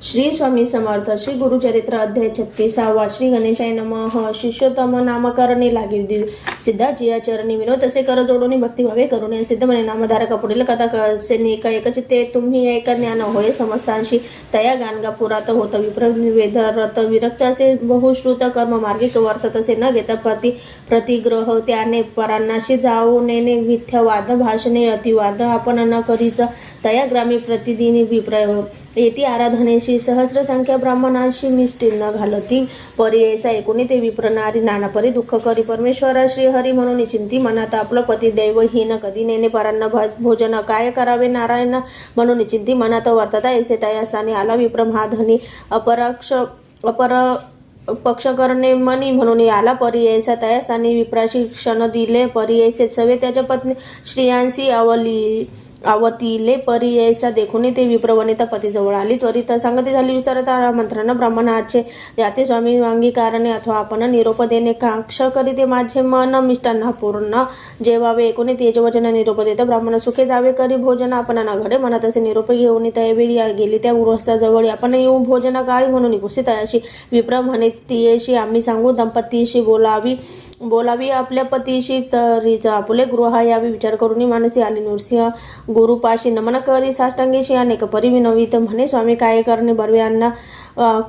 श्री स्वामी समर्थ. श्री गुरुचरित्र अध्याय 36. श्री गणेशाय नमः. शिष्योत्तम नामकरणे लागे दिव सिद्धाची या चरणी विनोद असे कर जोडून भक्तिभावे करून सिद्ध म्हणे नामधारक पुढील कथा कसे एकचित्ते तुम्ही एक ज्ञान होय समस्तांशी तया गाणगा पुरात होत विप्रवेदरत विरक्त असे बहुश्रुत कर्म मार्गिक वर्त तसे न घेता प्रतिग्रह त्याने परांनाशी जाऊ नेने मिथ्यावाद भाषणे अतिवाद आपण न करीच तया ग्रामी प्रतिदिनी विप्र येती आराधनेशी सहस्र संख्या ब्राह्मणांशी मिष्टी न घालती परी यायचा एकूणी ते विप्रणारी नाना परी दुःख करी परमेश्वरा श्री हरी म्हणून चिंती मनात आपलं पती दैव हीन कधी नेने परांना भोजन काय करावे नारायण म्हणून चिंती मनात वर्तता ऐसे तया स्थानी आला विप्र महाधनी अपर पक्ष करणे मनी म्हणून आला परी यायचा तया स्थानी विप्राशी क्षण दिले परी यायचे सवे त्याच्या पत्नी स्त्रियांशी आवतीले परी यायचा देखून ते विप्रवनिता पतीजवळ आली त्वरित सांगती झाली विस्तारता मंत्रांना ब्राह्मणाचे याते स्वामी अंगीकारणे अथवा आपण निरोप देणे काक्ष करीते माझे मन मिष्टांना पूर्ण जेवावे एकूण तेज वचन निरोप देता ब्राह्मण सुखे जावे करी भोजन आपण न घडे म्हणत असे निरोप घेऊन त्यावेळी गेली त्या गृहस्थाजवळ आपण येऊ भोजना काळी म्हणून उपस्थित अशी विप्र म्हणे तियेशी आम्ही सांगू दंपतीशी बोलावी आपल्या पतीशी तरीच आपुले गृह यावी विचार करून मानसी आली नृसिंह गुरुपाशी नमन करी साष्टांगीशी अनेक परी विनवित म्हणे स्वामी काय करणे बरवे अण्णा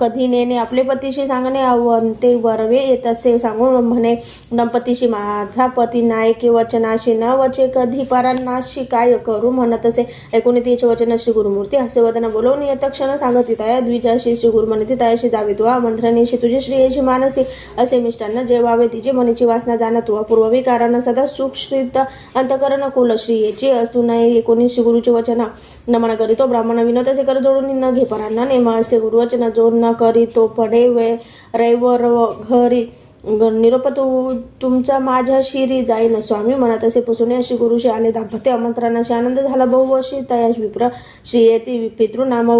कधी नेणे आपले पतीशी सांगणे अवंते बरवे येत असे सांगून म्हणे दंपतीशी माझा पती नायके वचनाशी न वचे कधी परांनाशी काय करू म्हणत असे ऐकून तिचे वचन श्री गुरुमूर्ती हास्यवदना बोलवून येत क्षण सांगती तया द्विजाशी श्री गुरु म्हणते तयाशी जावे तुवा मंत्रणीशी तुझे श्रीयशी मानसी असे मिष्टांना जेवावे तिचे मनीची वासना जाणं तुवा पूर्ववी कारण सदा सुखश्रित अंतकरण कुल श्रीयेची असतू नये एकोणी श्री गुरुचे वचन नमन करीतो ब्राह्मण विनोद असे कर जोडून न घे परांना नेम असे गुरुवचन जोड न करी तो पडे रैवर घरी निरोप तुमचा माझ्या शिरी जाईन स्वामी म्हणत असे पुसून अशी गुरुशी आले दाम्पत्य आमंत्रणाशी आनंद झाला बहुवर्षी तयाश विप्र श्रीयेती पितृनाम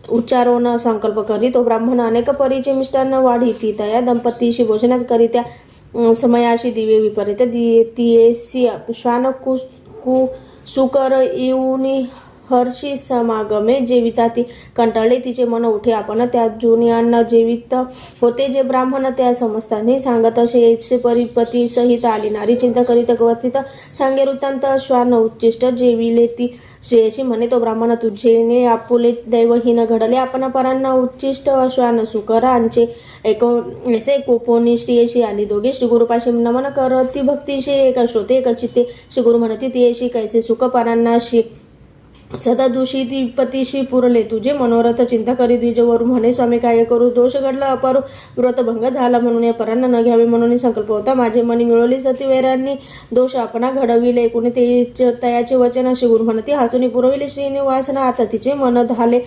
उच्चारोन संकल्प करी तो ब्राह्मण अनेक परीचे मिष्टांना वाढीती तया दंपतीशी भोजनात करी त्या समयाशी दिवे विपरीत तियेसी श्वान सुकर येऊनी हर्षी समागमे जेविता ती कंटाळली तिचे मन उठे आपण त्या जुन्यांना जेवित होते जे ब्राह्मण त्या समस्तांनी सांगत असे याचे परिपती सहित आली नारी चिंता करीत गवतीत सांगे वृत्तांत श्वान उच्चिष्ट जेविले ती श्रेयशी म्हणे तो ब्राह्मण तुझेने आपुले दैवहीन घडले आपण परांना उच्चिष्ट श्वान सुकरांचे ऐसे कोपोनी श्रेयशी आली दोघे श्री गुरुपाशी नमन करती भक्तीशी एका श्रोते एका चित्ते श्री गुरु म्हणती तियेशी कैसे सुख परांनाशी सदा दूषिती पतीशी पुरले तुझे मनोरथ चिंता करी द्विजवरून म्हणे स्वामी काय करू दोष घडला अपारू व्रतभंग झाला म्हणून या परांना न घ्यावे म्हणून संकल्प होता माझे मनी मिळवली सतीवैरांनी दोष आपणा घडविले एकूण ते तयाचे वचन अशी गुरु म्हणती हसून पुरविले श्रीने वासना आता तिचे मन झाले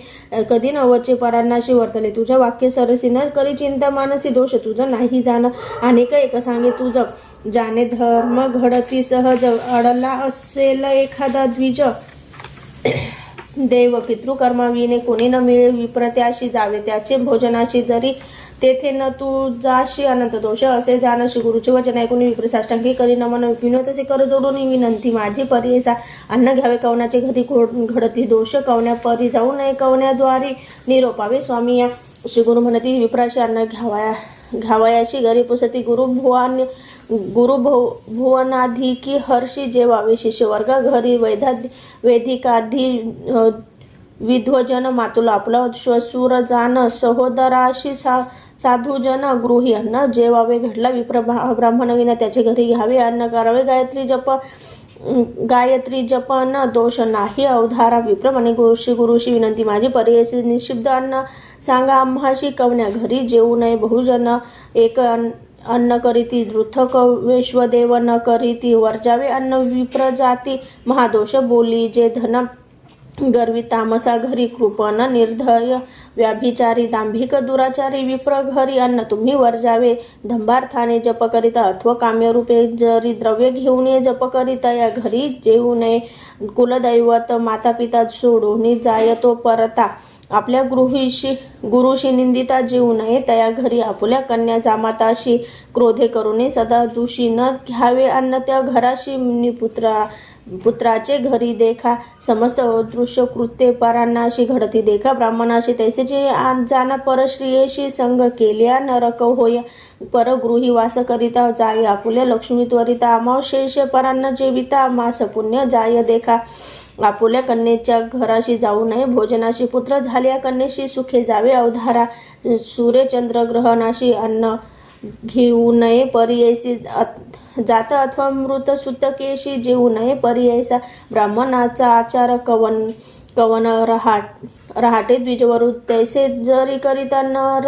कधी नवचे परांनाशी वर्तले तुझ्या वाक्य सरसी न करी चिंता मानसी दोष तुझा नाही जाण अनेक एक सांगे तुझं जाणे धर्म घडती सहज अडला असेल एखादा द्विज देव पितृकर्माविने कोणी न मिळे विप्रत्याशी जावे त्याचे भोजनाशी जरी तेथे न तू जाशी अनंत दोष असे जाणशी गुरुचे वचन ऐकून विप्र साष्टांगी करी नमन विनोद असे कर जोडून विनंती माझी परीसा अन्न घ्यावे कवनाचे घरी घडती दोष कवण्या परी जाऊ नये कवण्याद्वारी निरोपावे स्वामी या श्री गुरु म्हणती विप्राशी अन्न घ्यावयाशी घरी पुसती भुवनाधिकी हर्षी जेवावे शिष्य वर्ग घरी वैदिकाधी विध्वजन मातुला आपला श्वशूर जाण सहोदराशी साधुजन गृही अन्न जेवावे घडला विप्र ब्राह्मण विना त्याचे घरी घ्यावे अन्न करावे गायत्री जप न दोष नाही अवधारा विप्र म्हणे गुरुशी विनंती माझी पर्यायी निषिद्ध अन्न सांगा आम्हाशी कवण्या घरी जेवू नये बहुजन एक अन्न करीती दृथ विश्वदेव न करीती वर्जावे अन्न विप्र जाती महादोष बोली जे धन गर्वी तामसा घरी कृपण निर्धय व्याभिचारी दांभिक दुराचारी विप्र घरी अन्न तुम्ही वर्जावे धंभार्थाने जप करीता अथवा काम्यरूपे जरी द्रव्य घेऊन ये जप करीता या घरी जेवू नये कुलदैवत मातापिता सोडून जायतो परता आपल्या गुरुशी निंदिता जीव नये तया घरी आपुल्या कन्या जामाताशी क्रोधे करूने सदा दूषी न घ्यावे अन्न त्या घराशी निपुत्रा पुत्राचे घरी देखा समस्त अदृश्य कृत्ये परांनाशी घडती देखा ब्राह्मणाशी तैसेचे जाना परश्रियेशी संग केल्या नरक होय परगृही वास करिता जाय आपुल्या लक्ष्मी त्वरिता अमावशेष परांना जेविता मास पुण्य जाय देखा आपुल्या कन्येच्या घराशी जाऊ नये भोजनाशी पुत्र झाल्या कन्येशी सुखे जावे अवधारा सूर्यचंद्रग्रहणाशी अन्न घेऊ नये पर्यायसी जात अथवा मृत सुतकेशी जेऊ नये पर्यायसा ब्राह्मणाचा आचार कवन रहाटे द्विजवरू तैसे जरी करिता नर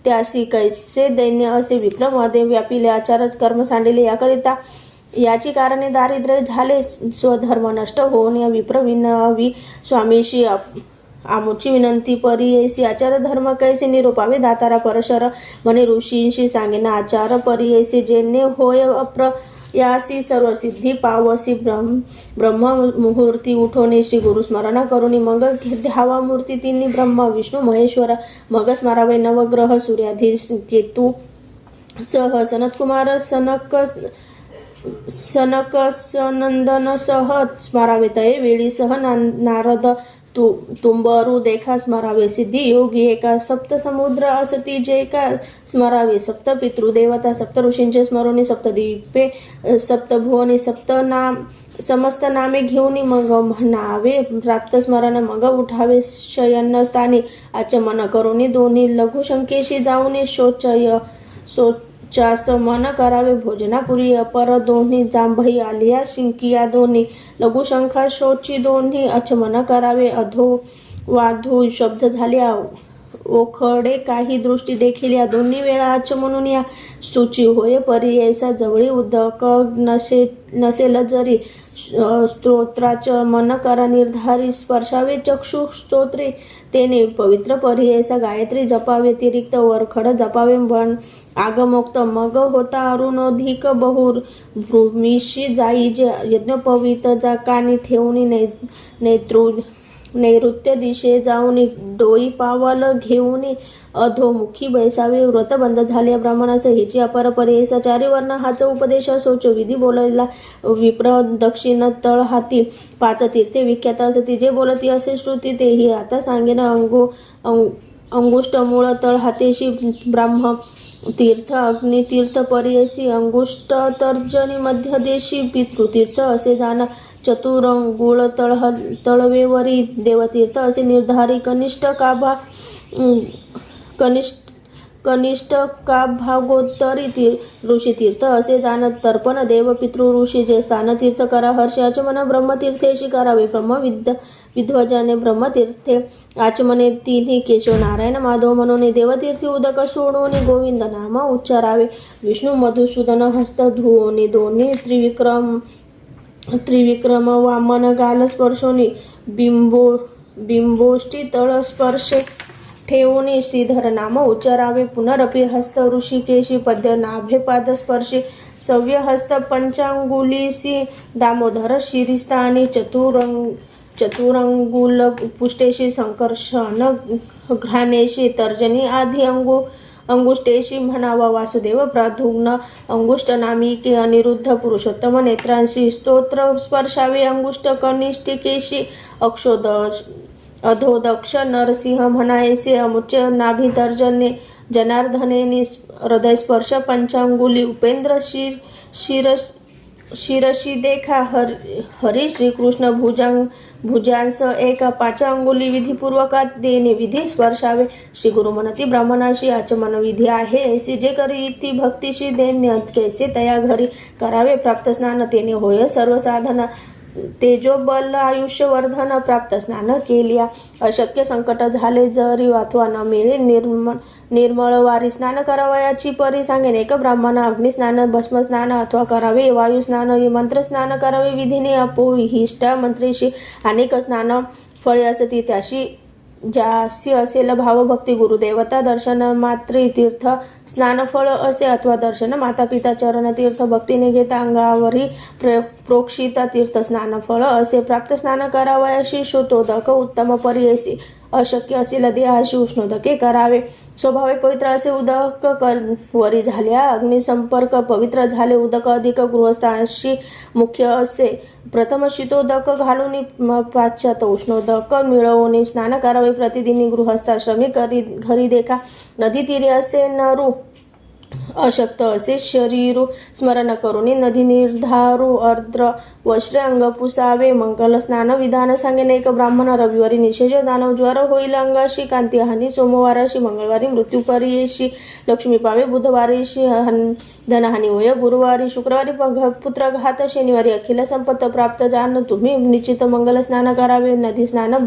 त्यासी कैसे दैन्य असे विप्रमध्ये व्यापिले आचार कर्म सांडिले याकरिता याची कारणे दारिद्र्य झाले स्वधर्म नष्ट होऊन या विप्रविनवी स्वामीशी आमुची विनंती परियेसी आचार धर्म कैसे निरोपावे दातारा परशर म्हणे ऋषींशी सांगेना आचार परियेसी जेणे होय यासी सर्व सिद्धी पावसी ब्रह्म मुहूर्ती उठवणेशी गुरुस्मरण करुणी मग ध्यावा मूर्ती तिन्ही ब्रह्म विष्णू महेश्वर मग स्मरावे नवग्रह सूर्याधीश केतू सह सनतकुमार सनक सनंदन सह स्मरावे तये वेळी सह नारद तुंबरू देखा स्मरावे सिद्धी योगी एका सप्त समुद्र असती जे का स्मरावे सप्त पितृदेवता सप्त ऋषींचे स्मरुनी सप्तद्वीपे सप्तभुवनी समस्त नामे घेऊन मग म्हणावे प्राप्त स्मरण मग उठावे शयनस्थानी आचमन करुनी दोन्ही लघुशंकेशी जाऊन शोचास मन करावे भोजनापुरी अपर दोन्ही जांभई आलिया शिंकिया दोन्ही लघुशंखा शोची दोन्ही अचमन करावे अधो वाधू शब्द झाल्या ओखडे काही दृष्टी देखील या दोन्ही वेळा आचमनून या सूची होय पर्यायसा जवळी उदक नसेल जरी स्तोत्राचं मन करा निर्धारी स्पर्शावे चक्षु स्तोत्रे तेने पवित्र पर्यायसा गायत्री जपावे व्यतिरिक्त वरखड जपावे पण आगमोक्त मग होता अरुणोधिक बहुर भूमीशी जाई जे यज्ञपवित जाकानी ठेवून नैऋत्य दिशे जाऊन डोई पावल घेऊन अधोमुखी बैसावे व्रतबंध झाले ब्राह्मणास हिची अपर पर्यायसा चारी वर्ण हाच उपदेश सोच विधी बोलायला विप्र दक्षिण तळ हाती पाच तीर्थे विख्यात असती जे बोलती असे श्रुती तेही आता सांगेन अंगुष्ट मूळ तळ हातेशी ब्राह्म तीर्थ अग्नितीर्थ पर्ययसी अंगुष्ट तर्जनी मध्यदेशी पितृतीर्थ असे जाण चतुरंगुळ तळवेवरी देवतीर्थ असे निर्धारी कनिष्ठ का भागोत्तरी ऋषीतीर्थ असे जाण तर्पण देव पितृ ऋषी जे स्थानतीर्थ करा हर्ष आचमन ब्रह्मतीर्थेशी करावे ब्रह्म विध्वजाने ब्रह्मतीर्थे आचमने तिन्ही केशव नारायण माधव म्हणून देवतीर्थी उदक सोडून गोविंद नाम उच्चारावे विष्णू मधुसूदन हस्त धुवोनी दोन्ही त्रिविक्रम वामन गाल स्पर्शोनी बिंबोष्टी तळ स्पर्शे ठेवून श्रीधर नाम उच्चारावे पुनरपि हस्त ऋषिकेशी पद्य नाभे पाद स्पर्शे सव्य हस्त पंचांगुलीसी दामोदर शिरिस्थानी चतुरंगुल पुष्टेशी संकर्षण घ्राणेशी तर्जनी आधी अंगुष्टेशी म्हणावा वासुदेव प्राधुग्न अंगुष्ट नामिके अनिरुद्ध पुरुषोत्तम नेत्रांशी स्तोत्र स्पर्शावे अंगुष्ट कनिष्ठिकेशी अधोदक्ष नरसिंह म्हणायसे अमुच्य नाभितर्जने जनार्दनेनी हृदयस्पर्श पंचांगुली उपेंद्र शिरशी देखा हरी श्रीकृष्ण भुजांस एक पाचांगुली विधिपूर्वकात देणे विधी स्पर्शावे श्री गुरु म्हणती ब्राह्मणाशी आचमन विधी आहे ऐसी जे करी ती भक्तीशी देणे कैसे तया घरी करावे प्राप्त स्नान तेने होय सर्व साधना तेजोबल आयुष्यवर्धन प्राप्त स्नान केल्या अशक्य संकट झाले जरी अथवा न मिळे निर्मळ वारी स्नान करावयाची परी सांगेन एक ब्राह्मण अग्निस्नान भस्म स्नान अथवा करावे वायू स्नान मंत्र स्नान करावे विधीने अपोहिष्टा मंत्रीशी अनेक स्नान फळे असती त्याशी ज्यासी असेल भावभक्ती गुरुदेवता दर्शन मात्री तीर्थ स्नानफळ असे अथवा दर्शन माता पिता चरण तीर्थ भक्तीने घेता अंगावरी प्रोक्षिता तीर्थ स्नानफळ असे प्राप्त स्नान करावयाशी शोतोदक उत्तम पर्ययसी अशक्य असेल देहाशी उष्णोदके करावे. स्वभावे पवित्र असे उदक वरी झाल्या अग्निसंपर्क पवित्र झाले. उदक अधिक गृहस्थांशी मुख्य असे. प्रथम शीतोदक घालून पाश्चात उष्णोदक मिळवून स्नान करावे. प्रतिदिनी गृहस्थाश्रमी घरी देखा. नदी तीरे असे नरू अशक्त असे शरीरू स्मरण करून नदी निर्धारू अर्द्र वस्त्रे अंग पुसावे. मंगल स्नान विधान सांगेन एक ब्राह्मण रविवारी निषेध दानव ज्वर होईल अंगाशी. कांती हानी सोमवाराशी. मंगळवारी मृत्यू परियेशी. लक्ष्मी पावे. बुधवारीशी धनहानी होय. गुरुवारी शुक्रवारी पुत्रघात. शनिवारी अखिल संपत्त प्राप्त. जाण तुम्ही निश्चित मंगल स्नान करावे. नदी स्नान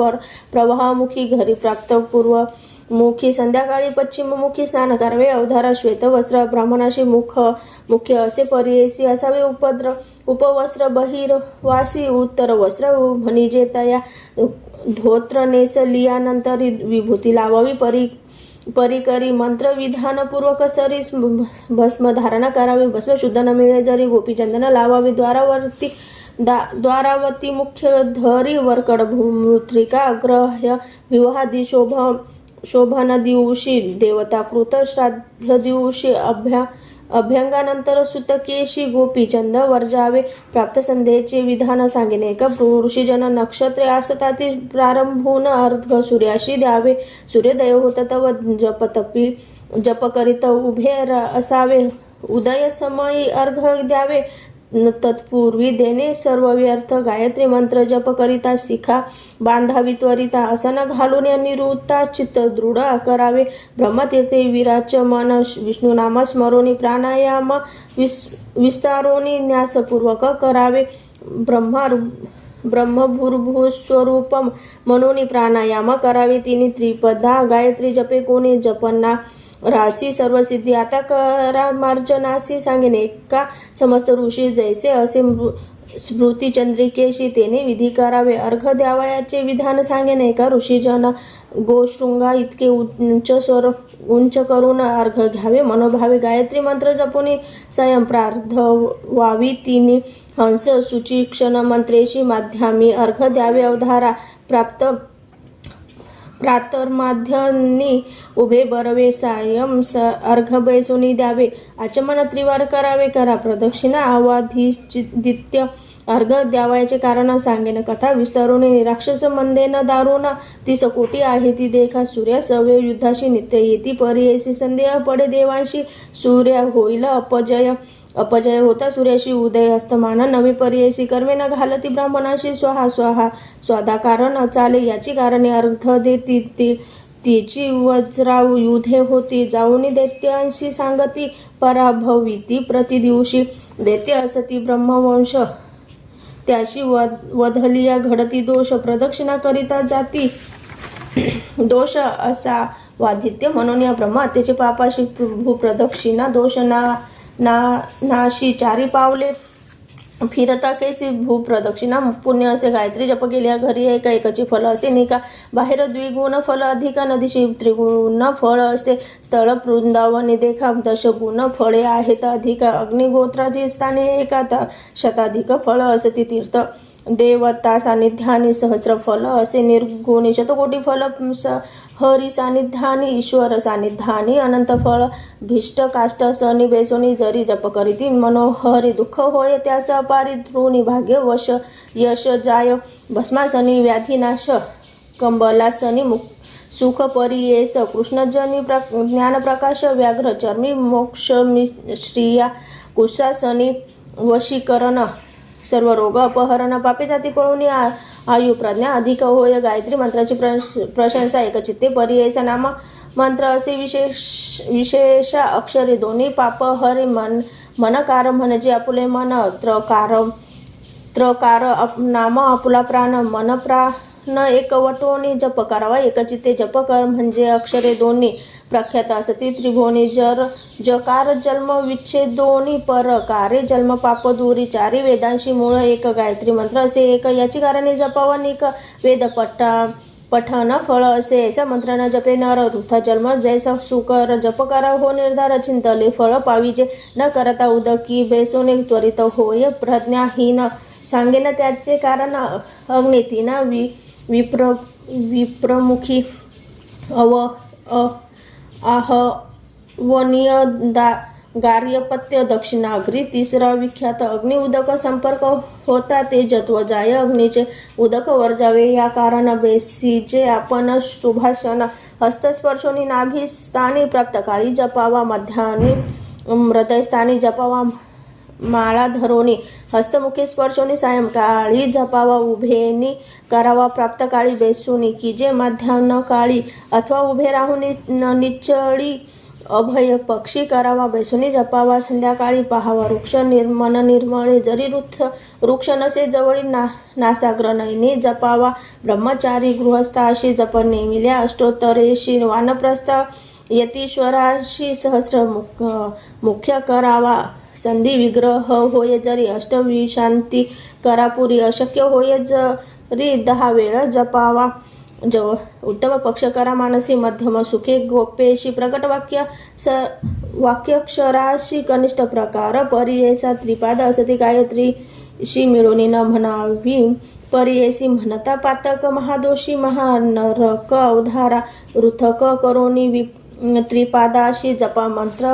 प्रवाहमुखी. घरी प्राप्त पूर्वमुखी. संध्याकाळी पश्चिममुखी स्नान करावे. अवधारा श्वेत वस्त्र ब्राह्मणाशी मुख्य असे परियेसी असावे. उपवस्त्र बहिर्वासी. उत्तर वस्त्र म्हणजे तया धोत्र नेसलियानंतर विभूती लावावी. परिकरी मंत्र विधानपूर्वक सरीस भस्म धारण करावे. भस्म शुद्ध न मिळे जरी गोपीचंदन लावावे. द्वारावती मुख्य धरी वरकड मृत्रिका अग्रह्य विवाहादी शोभन दिवशी देवताकृत श्राद्ध दिवशी अभ्यंगानंतर सुतकेशी गोपीचंद वर्जावे. प्राप्त संध्येचे विधान सांगेन एक ऋषीजन नक्षत्रे आसताती प्रारंभून अर्घ सूर्याशी द्यावे. सूर्योदय होत तव जप करीत उभे असावे. उदय समयी अर्घ द्यावे. तत्पूर्वी देणे सर्व व्यर्थ. गायत्री मंत्र जप करिता शिखा बांधावी. त्वरिता आसन घालून निवृत्ता चित्त दृढ करावे. ब्रह्मतीर्थे विराचमन विष्णुनाम स्मरोनी प्राणायाम विस्तारोनी न्यासपूर्वक करावे. ब्रह्मभूर्भुस्वरूपम म्हणून प्राणायाम करावे. तिने त्रिपदा गायत्री जपे कोणी जपन्ना राशी सर्वसिद्धी आता करा मार्जनासी. सांगेन एका समस्त ऋषी जैसे असे स्मृती चंद्रिकेशी तेने विधी करावे. अर्घ द्यावयाचे विधान सांगेन एका ऋषीजन गोशृंगा इतके उंच करून अर्घ घ्यावे. मनोभावे गायत्री मंत्र जपून स्वयं प्रार्थवावी. तिने हंस सुचिक्षण मंत्रेशी माध्यामी अर्घ द्यावे. अवधारा प्राप्त प्रातर्माध्यानी उभे बरवे. सायं अर्घ बैसोनी द्यावे. आचमन त्रिवार करावे. करा प्रदक्षिणा आवाधिदित्य अर्घ द्यावयाचे कारण सांगेन कथा विस्तारून. राक्षस मंदेन दारुण 30 कोटी आहे ती देखा. सूर्या सवे युद्धाशी नित्य येती परियेसी. संदेह पडे देवांशी सूर्या होईल अपजय होता सूर्याशी. उदय अस्तमान नवी परियेसी. कर्मे न घालती ब्राह्मणाशी. स्वाहा स्वाधा कारण चाले याची कारणे. अर्घ देती तिची वज्राव युधे होती. जाऊनी दैत्यांशी सांगती पराभविती. प्रतिदिवशी दैत्य असती ब्रह्मवंश त्याची वधलिया घडती. दोष प्रदक्षिणा करिता जाती दोष असा वादित्य. म्हणून या ब्रह्महत्येचे पापाशी भूप्रदक्षिणा दोष नाशी. 4 पावले फिरता कैसी भूप्रदक्षिणा पुण्य असे. गायत्री जप केल्या घरी एकाची फल असे निका. बाहेर द्विगुण फल अधिका. नदीशी त्रिगुण फळ असे. स्थळ वृंदावने देखा. 10 फळे आहेत अधिका. अग्निगोत्राची स्थाने एकात शताधिक फळ असती. तीर्थ देवता सानिध्यानी सहस्र फल असे. निर्गुणी शतकोटी फल हरी सानिध्यानी ईश्वर सानिध्यानी अनंत फळ. भीष्ट काष्ट सनी बेसोनी जरी जप करीती मनोहरी. दुःख होय त्यास अपारी. ऋणी भाग्य वश यश जाय. भस्मासनी व्याधिनाश. कंबलासनी सुख परियेस. कृष्णजनी ज्ञानप्रकाश. व्याघ्र चर्मी मोक्ष श्रिया. कुशासनी वशीकरण. सर्व रोग अपहरण. पापे जाती पळून आयु प्रज्ञा अधिक होय. गायत्री मंत्राची प्रशंसा एकचित्ते परियेस. नाम मंत्र असे विशेष अक्षरे. दोन्ही पाप हरे. मनकार म्हणजे आपुले मन. त्रकार नाम आपुला प्राण. मन प्राण एकवटोनी जप करावा. एकचित्ते जप कर म्हणजे अक्षरे दोन्ही प्रख्यात असती. त्रिभुवनी जकार जन्म विच्छेदोनी परकारे. जन्म पाप दूरी. 4 वेदांशी मूळ एक. गायत्री मंत्र असे एक. याची कारणे जपावा निक. वेद पठन फळ असे. ऐसा मंत्र न जपे नर वृथा जन्म. जैसा सुकर जप करा हो निर्धार. चिंतले फळ पाविजे न करता उदकी बेसोने. त्वरित होय प्रज्ञाहीन. सांगेन त्याचे कारण. अग्नितीन विप्रमुखी आहवनीय गार्हपत्य दक्षिणाग्री. तिसरा विख्यात अग्नि उदक संपर्क होता ते जत्व जाय. अग्नीचे उदक वर जावे या कारण बेसीचे आपण शुभासन हस्तस्पर्शोनी नाभिस्थानी प्राप्तकाळी जपावा. मध्याने हृदयस्थानी जपावा. माळा धरोनी हस्तमुखी स्पर्शोनी सायंकाळी जपावा. उभेनी करावा प्राप्तकाळी बेसूनी की जे मध्यान्ह काळी अथवा उभे राहून निच्चळी अभय पक्षी करावा. बेसूनी जपावा. संध्याकाळी पहावा वृक्ष मन निर्मळे जरी वृक्ष नसे जवळी नासाग्र नयनी जपावा. ब्रह्मचारी गृहस्थाशी जप नेमिल्या. अष्टोत्तरेशी वानप्रस्थ यतीश्वराशी सहस्र मुख्य करावा. संधी विग्रह होय जरी अष्टविशांती करापुरी. अशक्य होय जरी 10 वेळ जपावा. उत्तम पक्ष करा मानसी. मध्यम सुखे गोपेशी. प्रकट वाक्याक्षराशी कनिष्ठ प्रकार परियेसा. त्रिपाद असती गायत्रीशी मिळून न म्हणावी परियेसी. म्हणता पातक महादोषी महानरक अवधारा. रुथक करोनी त्रिपादाशी जपा मंत्र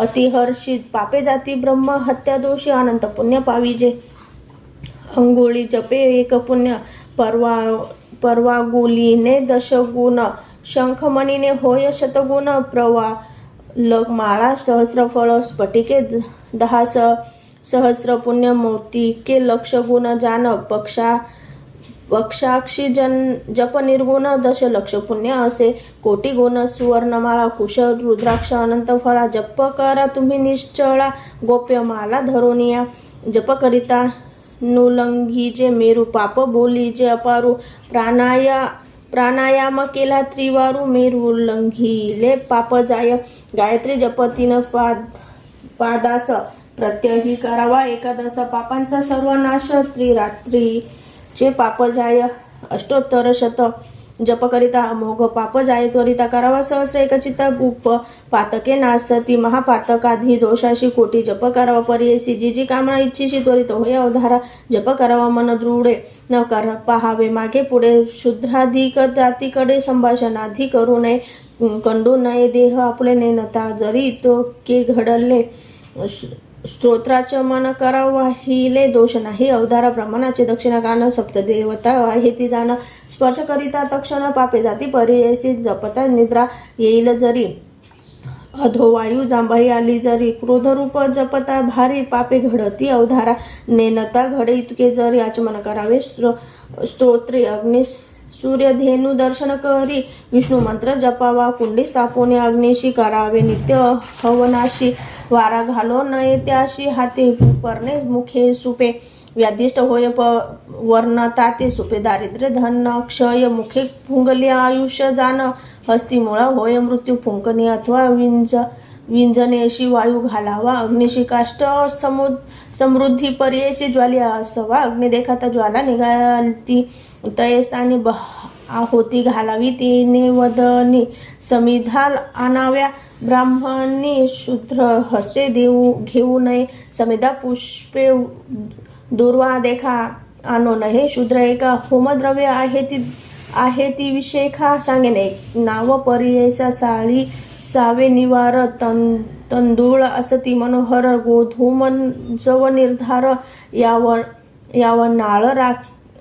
अतिहर्षी. पापे जाती ब्रह्म हत्या दोषी. अनंत पुण्य पाविजे. अंगुळी जपे एक पुण्य. परवागुलीने 10 गुण. शंखमणीने होय 100 गुण. माळा सहस्रफळ. स्फटिके 10 सहस्र पुण्य. मोतिके 1,00,000 गुण. जान पक्षाक्षी जप निर्गुण 10,00,000 पुण्य असे 1,00,00,000 गुण. सुवर्णमाळा कुश रुद्राक्ष अनंत फळा. जप करा तुम्ही निश्चळा. गोप्य माला धरोनिया. जप करिता नुलंघीजे मेरू. पाप बोलीजे अपारू. प्राणायाम केला त्रिवारू. मेरू लंघिले पाप जाय. गायत्री जप 3 पादास. प्रत्यही करावा 11 पापांचा सर्वनाश. त्रिरात्रीचे पाप जाय. अष्टोत्तर शत जप करिता अमोघ पाप जाय. त्वरिता करावा सहस्र एकचित्त. उप पातके नासती महापातकाधी दोषाशी. कोटी जप करावा परियेसी. जी जी कामना इच्छिशी त्वरित होय अवधारा. जप करावा मन दृढे न कर पहावे मागे पुढे. शुद्राधिक जातीकडे संभाषणाधी करू नये. कंडू नये देह आपले नेनता जरी तो के घडले. स्तोत्राचे मन करावाहिले दोष नाही. अवधारा प्रमाणाचे दक्षिणा कान. सप्तदेवता आहे ती जाण. स्पर्श करिता तक्षण पापे जाती परियेसी. जपता निद्रा येईल जरी. अधोवायू जांभई आली जरी. क्रोधरूप जपता भारी. पापे घडती अवधारा. नेनता घडे इतके जरी. आचमन करावे स्तोत्रे. अग्नि सूर्यधेनु दर्शन करी. विष्णू मंत्र जपावा. कुंडी स्थापोने अग्निशी. करावे नित्य हवनाशी. वारा घालो नये त्याशी. हाते परणे मुखे सुपे. व्याधिष्ट होय वर्णता ते सुपे. दारिद्र्य धन क्षय. मुखे फुंगले आयुष्य जाण. हस्ती मुळा होय मृत्यू फुंकणे अथवा विंजनेशी वायू घालावा. अग्निशी काष्ट समृद्धी परियेशी. ज्वाली असवा. अग्नि देखाता ज्वाला निघालती. तयस्थानी आहोती घालावी. तिने वदनी समिधा आणाव्या. ब्राह्मणी शूद्र हस्ते घेऊ नये. समिधा पुष्पे दुर्वा देखा आणो नये. शूद्र एका होमद्रव्य आहे ती विषेखा सांगेने. नाव परियेसा. साळी सावे निवार. तंदूळ असती मनोहर. गोधूम जव निर्धार. यावन नाळ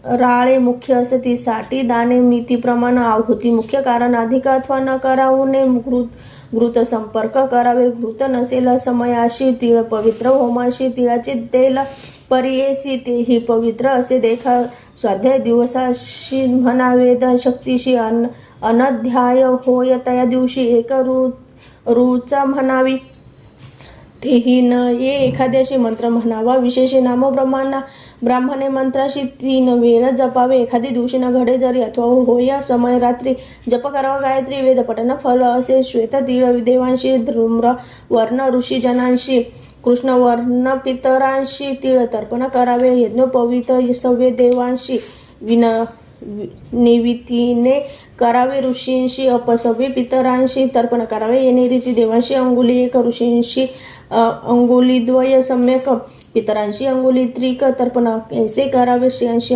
राळे मुख्य असती. साठी दाणे मिती प्रमाण. आहुती मुख्य कारण. अधिक अथवा न करावू नये. घृत संपर्क करावे. घृत नसेल समयाशी. तिळ पवित्र होमाशी. तिळाचे तेल परियेसी. तेही पवित्र असे देखा. स्वाध्याय दिवसाशी म्हणावे. शक्तीशी अनध्याय होय तया दिवशी. एक रुचा म्हणावी. तेही न ये एखाद्याशी मंत्र म्हणावा. विशेषे नाम ब्राह्मणे मंत्राशी 3 वेळ जपावे. एखादी दिवशी न घडे जरी अथवा होया समय रात्री. जप करावा गायत्री. वेद पठन फल असे. श्वेत तीळ देवांशी. धूम्र वर्ण ऋषीजनांशी. कृष्ण वर्ण पितरांशी. तीळ तर्पण करावे. यज्ञोपवीत सव्य देवांशी. निवितीने करावे ऋषींशी. अपसव्य पितरांशी तर्पण करावे. येणे रीती देवांशी. अंगुली 1 ऋषींशी. अंगुलीद्वय सम्यक पितरांशी. अंगुली 3 तर्पण ऐसे करावे. श्रेयांशी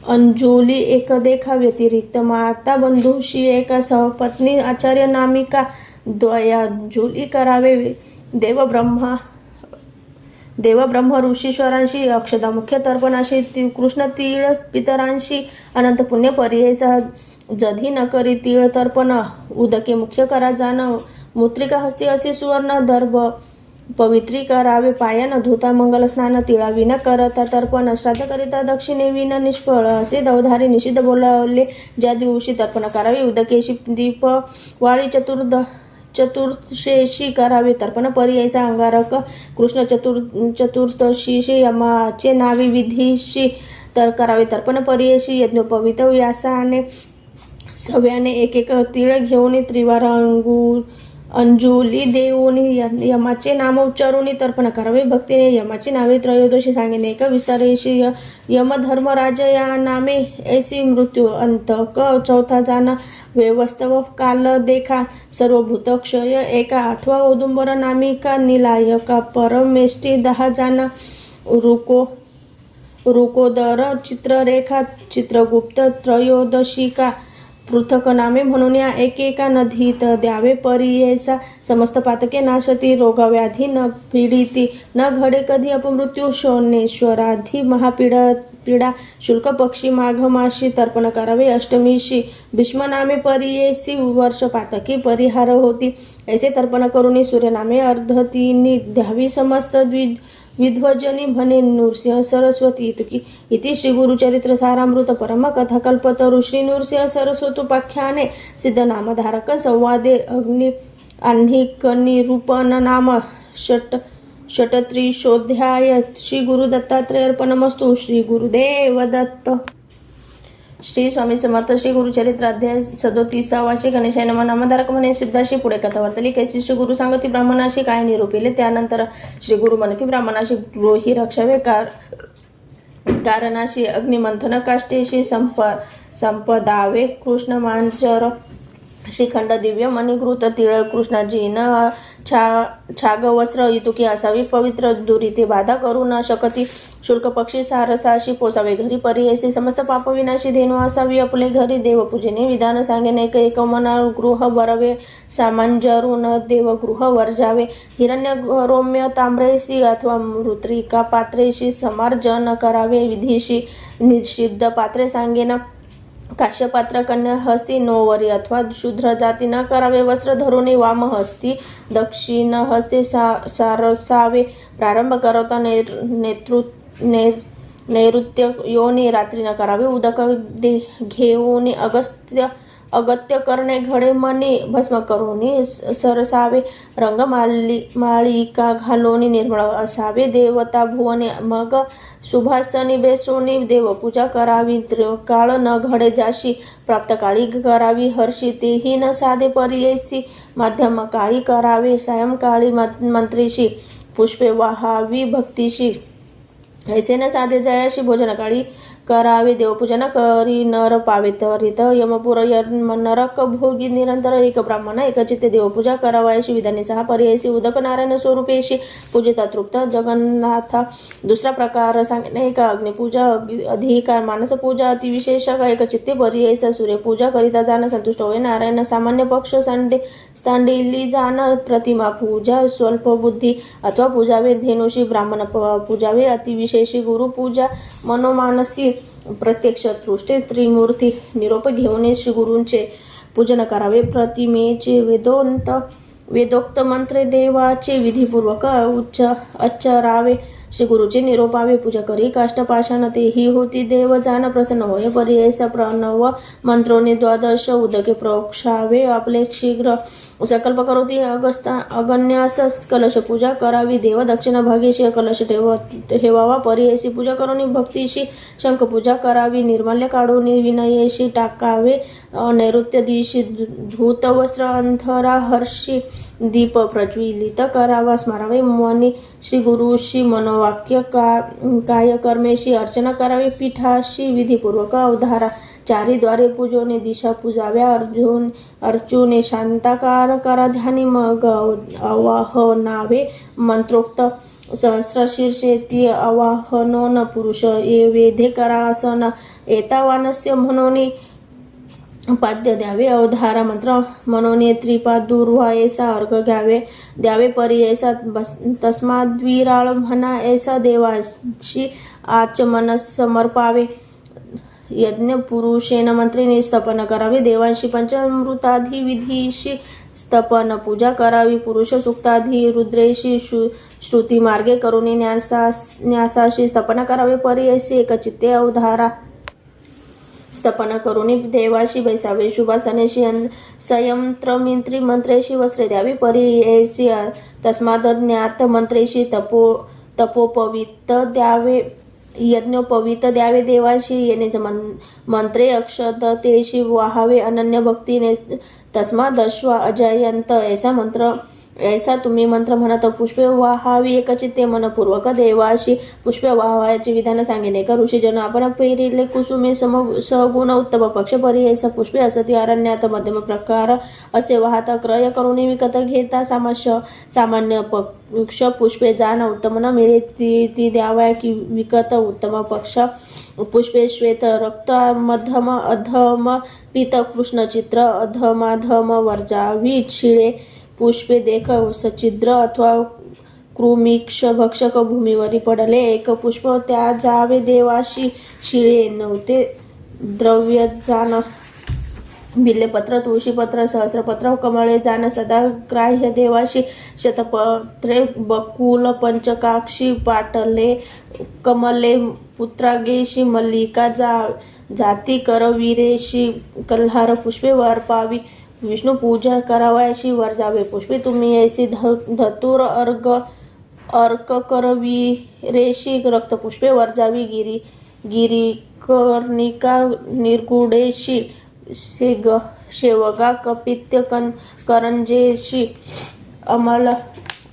अंजुली एकदेखा व्यतिरिक्त माता बंधूशी एका सहपत्नी आचार्य नामिका द्वयांजुली करावे. देवब्रह्म ऋषीश्वरांशी अक्षदा मुख्य तर्पणाशी कृष्ण तीळ पितरांशी अनंत पुण्य पर्यायचा जधी न करी तीळ तर्पण उदके मुख्य करा जाण मूत्रिका हस्ती असे सुवर्ण दर्भ पवित्री करावे. पाया न धुता मंगल स्नान तिळा विना करता तर्पण श्राद्ध करिता दक्षिणे विना निष्फळ असे दवधारी निषिद्ध बोलावले. ज्या दिवशी तर्पण करावे उदकेशी दीप वाळी चतुर्दशेशी करावे तर्पण पर्यायचा अंगारक कृष्ण चतुर्दशीशी यमाचे नावे विधीशी तर करावे तर्पण पर्यायशी यज्ञोपवित व्यासाने सव्याने एक तीळ घेऊन त्रिवार अंजुली देऊन यमाचे नाम उच्चारून तर्पण करावे. भक्तीने यमाची नावे त्रयोदशी सांगेने एक विस्तारेशी यम धर्मराज या नामे ऐसी मृत्यू अंतक चौथा जाना व्यवस्थव काल देखा सर्वभूत क्षय एका आठवा औदुंबर नामिका निलायका परमेष्टी 10 जाना रुकोदर चित्ररेखा चित्रगुप्त त्रयोदशिका पृथक नामे म्हणून या एकेका नदीत द्यावे. पर्यायचा समस्त पातके नाशती रोगव्याधी न पीडिती न घडे कधी अपमृत्यू शोणेश्वराधी महापीडा शुल्क पक्षी माघ माशी तर्पण करावे. अष्टमीशी भीष्म नामे पर्यायसी वर्ष पातकी परिहार होती ऐसे तर्पण करून सूर्यनामे अर्धतीनी द्यावी. समस्त विध्वजनी म्हणे नृसिंह सरस्वती इतकी इति श्री गुरुचरित्र सारामृत परम कथा कल्पतरु श्री नृसिंह सरस्वतोपाख्याने सिद्ध नामधारक संवादे आह्निक निरूपण नाम षट्त्रिशोऽध्याय. श्री गुरु दत्तात्रेय अर्पणमस्तु. श्री गुरुदेव दत्त. श्री स्वामी समर्थ. श्री गुरुचरित्र अध्याय 37. श्री गणेशाय नमः. नामधारक म्हणे सिद्धाशी पुढे कथा वर्तली. कैसी श्री गुरु सांगती ब्राह्मणाशी काय निरूपिले. त्यानंतर श्री गुरु म्हणती ब्राह्मणाशी गृही रक्षावे कारणाशी अग्निमंथन काष्टेशी संपदावे कृष्ण मांजर श्रीखंड दिव्य मणिकृत तिळ कृष्णाजीन छाग वस्त्र इतुकी असावी. पवित्र दुरिते बाधा करू न शकती. शुल्क पक्षी सारसाशी पोसावे घरी. पर्यायसी समस्त पापविनाशी धेनू असावी आपले घरी. देवपूजेने विधान सांगेने एक मना गृह बरवे सामांजरून देवगृह वर्जावे. हिरण्य रौम्य ताम्रेशी अथवा मृत्रिका पात्रेशी समार्जन करावे. विधीशी निषिद्ध पात्रे सांगेना काश्यपात्र कन्या हस्ती नोवरी अथवा शूद्र जाती न करावे. वस्त्र धरून वाम हस्ती दक्षिण हस्ते सारसावे. प्रारंभ करता नैऋत्य योनी रात्री न करावे. उदक घेऊन अगत्य करणे घडे मनी भस्म करून सरसावे. रंग माळिका घालून निर्मळ असावे. देवता भुवने मग सुभासनी बेसोनी देवपूजा करावी. काळ न घडे जाशी प्राप्त काळी करावी. हर्षी तेही न साधे पर्यायसी माध्यम काळी करावे. सायंकाळी मंत्रीशी पुष्पे वाहावी भक्तीशी ऐसे न साधे जयाशी भोजन काळी करावे. देवपूजन करी नर पावे त्वरित यमपुर नरक भोगी निरंतर एक ब्राह्मण एक चित्ते देवपूजा करावयाशी विधाने 6 पर्यायसी उदक नारायण स्वरूपेशी पूजिता तृप्त जगन्नाथा. दुसरा प्रकार सांगणे एक अग्निपूजा अधिकार मानसपूजा अतिविशेष एक चित्ते पर्यायचा सूर्यपूजा करिता जाण संतुष्ट होय. नारायण सामान्य पक्ष सांडिली जाण प्रतिमा पूजा स्वल्प बुद्धी अथवा पूजावे. धेनुषी ब्राह्मण पूजावे. अतिविशेषी गुरुपूजा मनोमानसी प्रत्यक्ष दृष्टी त्रिमूर्ती निरोप घेऊन श्री गुरूंचे पूजन करावे. प्रतिमेचे वेदोक्त मंत्रे देवाचे विधिपूर्वक उच्चारावे. श्री गुरुचे निरोपावे. पूजा करी काष्टपाषाण तेही होती देव जाण प्रसन्न होय. पर्यायचा प्रणव मंत्रोनी 12 उदके प्रोक्षावे. आपले शीघ्र संकल्प करोती अगन्यास कलश पूजा करावी. देव दक्षिण भागेशी कलश ठेवावा. पर्यायसी पूजा करून भक्तीशी शंखपूजा करावी. निर्माल्य काढून विनयेशी टाकावे. नैऋत्य दिशी धूत वस्त्र अंधरा हर्षी दीप प्रज्वलित करावा. स्मरावे. मनी श्री गुरुशी वाक्य कार्यकर्मेशी अर्चना करावी. पीठाशी विधीपूर्वक अवधारा चारीद्वारे पूजोने दिशा पूजाव्या. अर्जुने शांताकार करा ध्यानी मग आवाहनावे. मंत्रोक्त सहस्रशीर्षेती आवाहनोन पुरुष वेधे करा आसन एतावानस्य म्हणून पाद्य द्यावे. अवधारा मंत्र मनोने त्रिपादुर्वा ऐसा अर्घ द्यावे परी ऐसा तस्माद्विराळ म्हणा ऐसा देवाशी आचमन समर्पावे. यज्ञ पुरुषेन मंत्रिणी स्तपन करावे. देवांशी पंचामृताधी विधीशी स्तपन पूजा करावी. पुरुष सुक्ताधी रुद्रेशी श्रुती मार्गे करुणी न्यासाशी स्तपन करावे. परी ऐसी एकचित्ते अवधारा स्तपन करुणी देवाशी बैसावे. शुभासनेशी संयंत्र मंत्रेशी वस्त्रे द्यावी. परी ऐसी तस्माद मंत्रेशी तपोपवित द्यावे. यज्ञोपवीत द्यावे. देवाशी येणे मंत्रे अक्षतेशी वाहावे अनन्य भक्तीने. तस्माद अश्वा अजयंत ऐसा तुम्ही मंत्र म्हणत पुष्पे वाहावी. एकचित्ते मनपूर्वक देवाशी पुष्पे वाहायचे विधान सांगिने. का ऋषीजन आपण पेरिले कुसुमे सगुण उत्तम पक्ष परी ऐसा पुष्पे असती अरण्यात मध्यम प्रकार असे वाहता. क्रय करून विकत घेता सामान्य पक्ष पुष्पे जाण उत्तम न मिळे ती द्याव्या की विकत. उत्तम पक्ष पुष्पे श्वेत रक्त मध्यम अधम पीत कृष्ण चित्र अधमाधम वर्जावी. शिळे पुष्पे देख सचिद्र अथवा कृमिक्ष भक्षक भूमीवरी पडले. एक पुष्प त्या जावे. देवाशी शिळे नव्हते द्रव्य जाण. बिल्लपत्र तुळशीपत्र सहस्रपत्र कमळे जाण सदा ग्राह्य. देवाशी शतपत्रे बकुल पंचकाक्षी पाटले कमले पुत्रागेशी मल्लिका जाती करवीरेशी कल्हार पुष्पे वर्पावी. विष्णू पूजा करावयाशी वर्जावे पुष्पे तुम्ही ऐसी धतुर अर्क करवीरेशी रक्तपुष्पे वर्जावी. गिरिकर्णिका निर्गुडेशी शेवगा कपित्य करंजेशी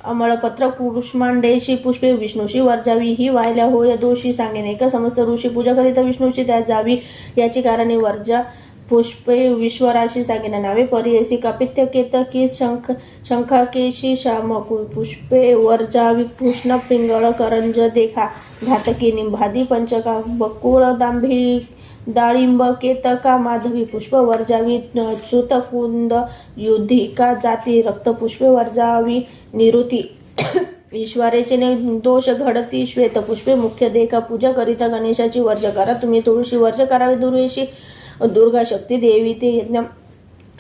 अमळपत्र कुष्मांडेशी पुष्पे विष्णूशी वर्जावी. ही वायल्या होय दोषी सांगेने का समस्त ऋषी पूजा करीता विष्णूची त्या जावी. याची कारणे वर्जा पुष्पे विश्वराशी सांगिना नावे. परी ऐसी कापित्य केतकी शंखाकेशी श्याम पुष्पे वर्जावी. कृष्ण पिंगळ करंज देखा घातकी निंभादी पंचका बकुळ दांभी डाळिंब केतका माधवी पुष्प वर्जावी. च्युतकुंद युधिका जाती रक्तपुष्पे वर्जावी. निरुती ईश्वरेचे दोष घडती श्वेत पुष्पे मुख्य देखा. पूजा करिता गणेशाची वर्ज करा तुम्ही. तुळशी वर्ज करावे. दुर्वेशी दुर्गा शक्ती देवी ते यज्ञ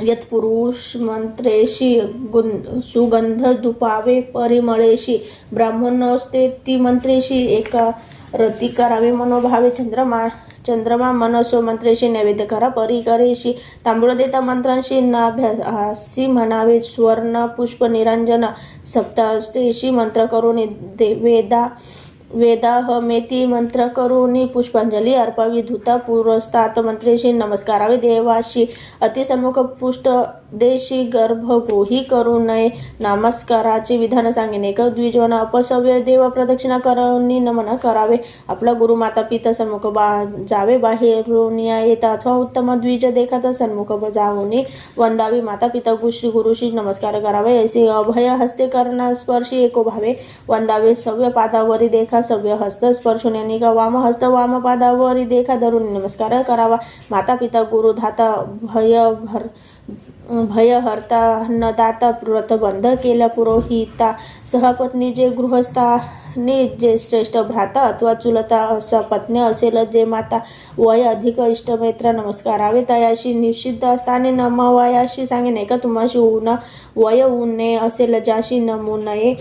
यत्पुरुष मंत्रेशी सुगंध धुपावे. परिमळेशी ब्राह्मणोस्ते ती मंत्रेशी एका रती करावे मनोभावे. चंद्रमा मनसो मंत्रेशी नैवेद्य करा. परिकरेशी तांबूळ देता मंत्रांशी नाभ्यासी म्हणावे. स्वर्ण पुष्प निरंजन सप्तास्तेशी मंत्र करून वेदाहमेती मंत्र करुणी पुष्पांजली अर्पावी. धुता पुरस्तात मंत्रेशी नमस्कारावे. देवाशी अतिसन्मुख पुष्ट देशी गर्भगृही करू नये नमस्काराचे विधान सांगिने. द्विजवन अपसव्य देव प्रदक्षिणा करुणी नमन करावे. आपला गुरु माता पिता सन्मुख जावे. बाहेरून येता अथवा उत्तम द्विज देखत सन्मुख जाऊनी वंदावी. माता पिता श्री गुरुशी नमस्कार करावे. ऐसे अभय हस्ते करना स्पर्शी एको भावे वंदावे. सव्य पादावरी देखा सव्य हस्त स्पर्शुने निगा. वाम हस्त वाम पादावरी देखा धरून नमस्कार करावा. माता पिता गुरु धाता भयहर्ता अन्नदाता व्रतबंध केला पुरोहिता. सहपत्नी जे गृहस्थाने जे श्रेष्ठ भ्राता अथवा चुलता असा पत्नी असेल जे माता. वय अधिक इष्टमित्र नमस्कारावे. तयाशी निषिद्ध असताने नमवयाशी सांगेने का. तुम्हाशी वय होऊ नये असेल ज्याशी नमू नये.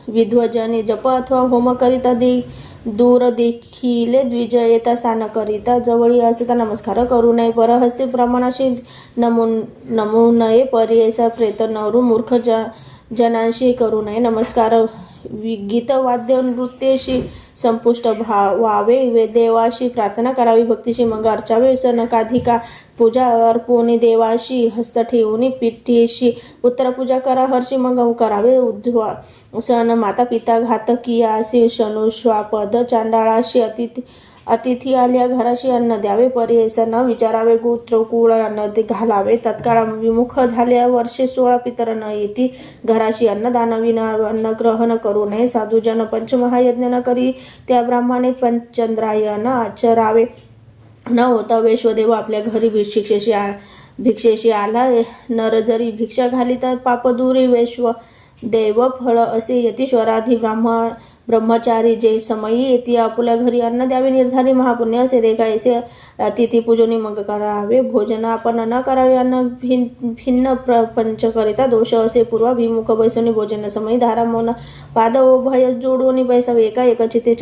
विध्वजनी जप अथवा होम करिता दूर देखिले द्विज येता स्थान करिता जवळी असता नमस्कार करू नये. परहस्ते प्रमाणाशी नमू नये. परी ऐसा प्रेत नवरू मूर्ख जनांशी करू नये नमस्कार. गीत वाद्य नृत्यशी संपुष्ट व्हावे, देवाशी प्रार्थना करावी, भक्तीशी मग अर्चावे, सनकाधिका पूजा अर्पोनी, देवाशी हस्त ठेवून पिठीशी उत्तर पूजा करा, हर्षी मग करावे, उद्ध्वा सन माता पिता घातकीयासी शनुष्वापद, चांडाळाशी अतिथी आल्या घराशी अन्न द्यावे, पर्यायस न विचारावे, गोत्रकुळ अन्न घालावे, तत्काळ विमुख झाल्या वर्षे 16 पितर न येती घराशी, अन्नदान विना अन्न ग्रहण करू नये, साधुजन पंचमहायज्ञ न करी त्या ब्राह्मणे पंचंद्रायन आचरावे, न होता वैश्वदेव आपल्या घरी भिक्षेशी आला, नर जरी भिक्षा घालिता पापदुरी वैश्व देव फळ असे यतीश्वराधी ब्रह्मचारी जे समयी येती आपल्या घरी अन्न द्यावे, निर्धारी महापुण्य असे देखायचे, अतिथी पूजनी मग करावे, भोजन आपण न करावे, अन्न भिन्न प्रपंच करिता दोष असे, पूर्वाभिमुख बैसोनी भोजन समयी धारा मौन पाद भय जोडून बैसावे, एका एकचिते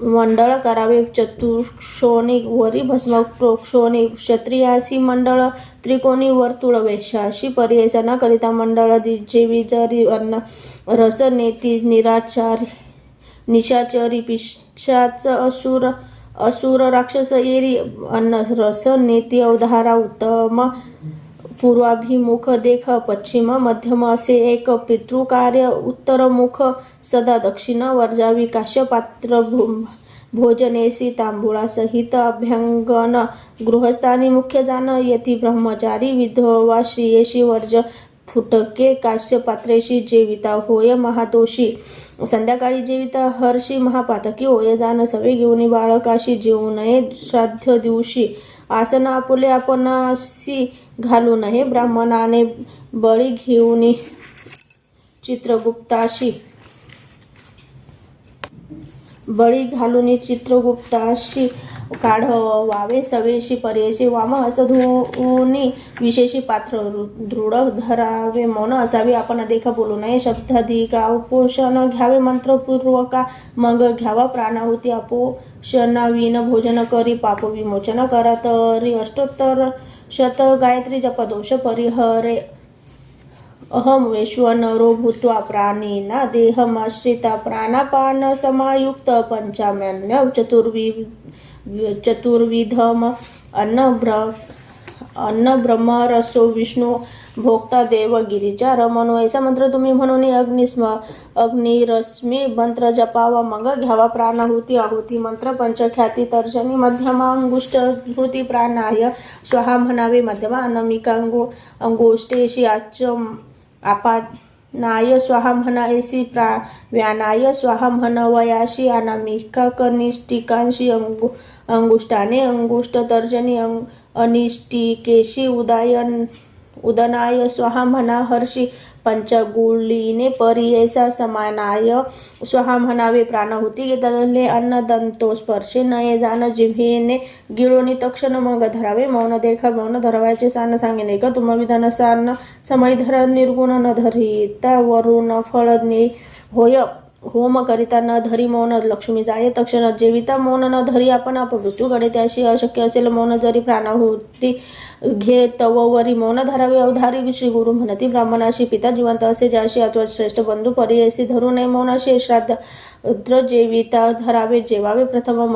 मंडळ करावे, चतुर्षोणी वरी भस्म प्रोक्षोणी क्षत्रियासी मंडळ, त्रिकोणी वर्तुळ वैश्याशी, पर्यायचा न करिता मंडळ, जेवी जरी अन्न रस नेती निशाचरी पिशाच असुर राक्षस एरी अन्न रस नेती अवधारा, उत्तम पूर्वाभिमुख देख, पश्चिम मध्यम असे एक पितृकार्य, उत्तरमुख सदा दक्षिण वर्जावी, काश्य पात्र भोजनेसी तांबूळासहित अभ्यंगन, गृहस्थानी मुख्य जाण येती ब्रह्मचारी, विधवा श्रियेशी वर्ज फुटके, काश्य पात्रेशी जेविता होय महादोषी, संध्याकाळी जेविता हर्षी महापातकी होय, जाण सवे घेऊन बाळकाशी जेवू नये, श्राद्ध दिवशी आसन आपुले आपणाशी घालू नये, ब्राह्मणाने बळी घेऊन चित्रगुप्ताशी काढवावे, सवेशी पर्येशी वामहस्त धुनी, विशेषी पात्र दृढ धरावे, मौन असावे, आपण देखा बोलू नये, शब्दाधिका पोषण घ्यावे, मंत्रपूर्वका मग घ्यावा, प्राणाहुती आपोषणाविन भोजन करी पाप विमोचन करा, तरी अष्टोत्तर शत गायत्री जप दोष परिहरे, अहम वैश्वनरो भूत्वा प्राणिना देहमाश्रिता, प्राणापान समायुक्त पंचाम्यान्य चतुर्विधम अन्न ब्रह्म रसो विष्णू भोक्ता देव गिरिजा रमण, ऐसा मंत्र तुम्ही म्हणून अग्निरश्मी मंत्र जपावा, मग घ्यावा प्राणाहुती, आहुती मंत्र पंचख्याती तर्जनी, मध्यमा अंगुष्ठ धृती प्राणाय स्वाहा म्हणावे, मध्यमा अनामिका अंगुष्ठेशी आपानाय स्वाहा म्हणायसी, व्यानाय स्वाहा म्हणवयाशी, अनामिका कनिष्ठिकांशी अंगुष्ठाने, अंगुष्ठ तर्जनी अनिष्टिकेशी उदनाय स्वाहा म्हणा, हर्षी पंचगुळीने पर्येसा समानाय स्वाहा म्हणावे, प्राणाहुती घेतलेले अन्न दंतो स्पर्शे नये जाण, जिव्हेने गिळोनी तक्षण मग धरावे, मौन देखा मौन धरावायचे, सान सांगेने का तुम विधान सान समय धरा, निर्गुण न धरिता वरुण फळ होय, होम करिता न धरी मौन लक्ष्मी जाय, तक्षण जेविता मौन न धरी आपण अपमृत्यू घडे, त्याशी अशक्य असेल मौन जरी प्राणाहुती घे तववरी मौन धरावे, अवधारी श्री गुरु म्हणती, ब्राह्मणाशी पिता जिवंत असे ज्याशी अथवा श्रेष्ठ बंधू पर्ययसी धरू नये, मौनाशी श्राद्ध जेविता धरावे, जेवावे, प्रथम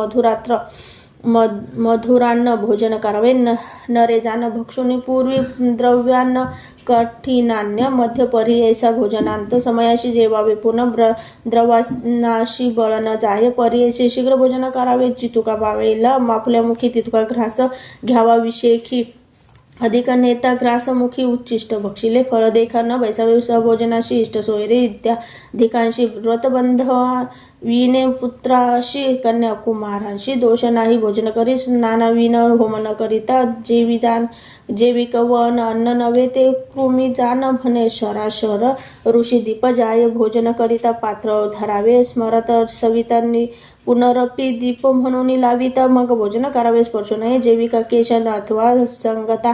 मधुरान्न भोजन करावे, नरे जाण भक्षुनी, पूर्वी द्रव्यान्न कठिनान्य, मध्य पर्ययसा भोजनांत समयाशी जेवावे, पुन्हा द्रवानाशी बळ न जाय, पर्ययशी शीघ्र भोजन करावे, जितुका पावेला आपल्या मुखी तितुका घ्रास घ्यावा, विषेखी अधिक नेता ग्रासमुखी उच्चिष्ट भक्षिले, फळ देखा न बैसावे, भोजनाशी इष्ट सोयरे इत्याधिकांशी, व्रतबंधविने पुत्राशी कन्याकुमारांशी दोष नाही, भोजन करी स्नानाविन होम न करिता, जेविक वन अन्न नव्हे ते कृमी जाण म्हणे, शराशर ऋषी दीप जाय, भोजन करिता पात्र धरावे, स्मरत सवितांनी पुनरपी दीप म्हणून लाविता, मग भोजन करावे, स्पर्श नये, जेविका केश अथवा संगता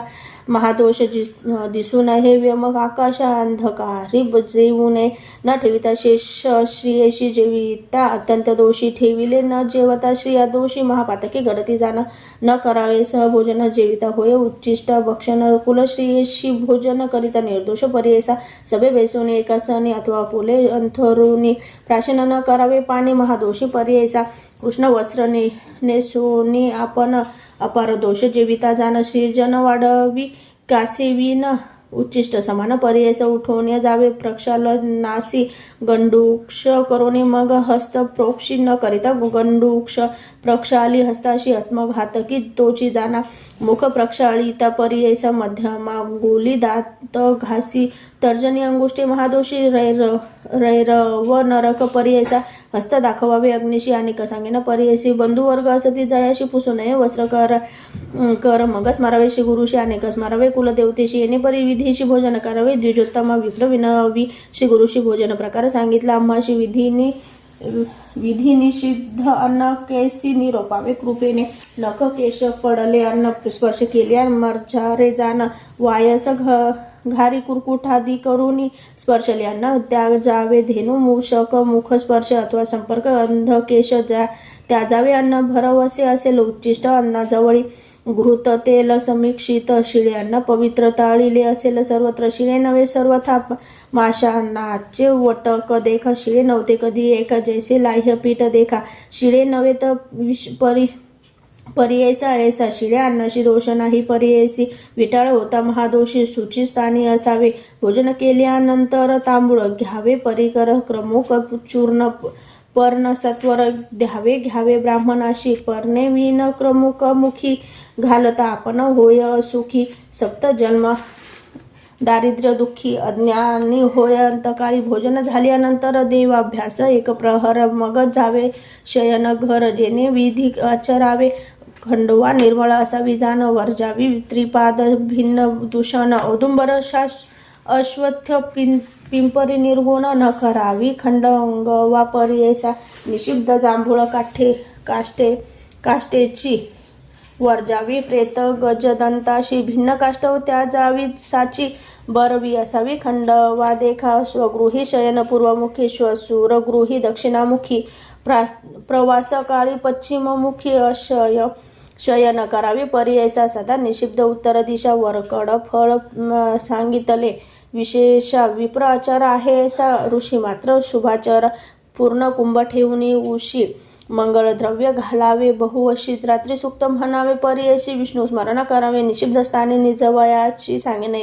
महादोष दिसू नये व्यमक आकाश अंधकारी जेवू नये न ठेविता शेष श्रियेशी जेविता अत्यंत दोषी ठेविले न जेवता श्रिया दोषी महापातकी घडती जाणं न करावे सहभोजन जेविता होय उच्चिष्ट भक्षण कुलश्रियेशी भोजन करिता निर्दोष पर्ययसा सभे बेसून एका सणी अथवा पोले अंथरुणी प्राशन न करावे पाणी महादोषी पर्ययसा कृष्ण वस्त्र नेसोनी आपण अपार दोष जेविता जाण श्रीजन वाढवी कासेविन उच्चिष्ट समान पर्यायस उठवणे जावे प्रक्षालनासी गंडूक्ष करोने मग हस्त प्रोक्षी न करिता गंडूक्ष प्रक्षाली हस्ताशी आत्मघातकी तोची जाना मुख प्रक्षालिता पर्यायसा मध्यमा गोली दात घासी तर्जनी अंगुष्ठी महादोषी रैरव नरक पर्यायसा हस्त दाखवावे अग्निशी आणि कसांगेन पर्यायसी बंधुवर्ग असती दयाशी पुसू नये वस्त्र कर मगस मारावे श्री गुरुशी अनेकस मारावे कुलदेवतेशी येणे परी विधीशी भोजन करावे द्विजोत्तमा विप्र विनवी श्री गुरुशी भोजन प्रकार सांगितला आम्हाशी विधी निषिद्ध अन्न केसी निरोपावे कृपेने नख केश पडले अन्न स्पर्श केल्या मर्जारे जाण वायस घारी कुरकुठादी करुनी स्पर्शले अन्न त्या जावे धेनु मूषक मुख स्पर्श अथवा संपर्क अंध केश त्याजावे अन्न भरवसे असेल उच्चिष्ट अन्नाजवळी घृत तेल समीक्षित शिळे अन्न पवित्र ताळिले असेल सर्वत्र शिळे नव्हे सर्वथा माशानाचे वटक देखा शिळे नव्हते कधी एका जैसे लाह्य पीठ देखा शिळे नव्हे तर पर्यायसा ऐसा शिळ्या अन्नाशी दोष नाही पर्यायसी विटाळ होता महादोषी सूचिस्थानी असावे भोजन केल्यानंतर तांबूळ घ्यावे परिकर क्रमुक चूर्ण पर्ण सत्वर घ्यावे ब्राह्मणाशी पर्णे विन क्रमुक मुखी घालता आपण होय सुखी सप्त जन्म दारिद्र्य दुःखी अज्ञानी होय अंतकाळी भोजन झाल्यानंतर देवाभ्यास एक प्रहर मग जावे शयन घर जेणे विधी आचरावे खंडवा निर्मळ असावी जाण वर्जावी त्रिपाद भिन्न दूषण औदुंबर अश्वत्थ पिंपरी निर्गुण न करावी खंडंगवा पर्ययसा निषिद्ध जांभूळ काष्टेची वर्जावी प्रेत गजदंताशी भिन्न काष्ट त्या जावी साची बरवी असावी खंडवा देखा स्वगृही शयन पूर्वमुखी स्वसूरगृही दक्षिणामुखी प्रवास काळी पश्चिममुखी शयन करावी पर्यायसा सदा निषिद्ध उत्तर दिशा वरकड फळ सांगितले विशेषा विप्र आचार आहे असा ऋषी मात्र शुभाचार पूर्ण कुंभ ठेवणी उशी मंगळद्रव्य घालावे बहुवशी रात्री सुक्त म्हणावे पर्यायशी विष्णू स्मरण करावे निषिद्ध स्थानी निजवयाची सांगेन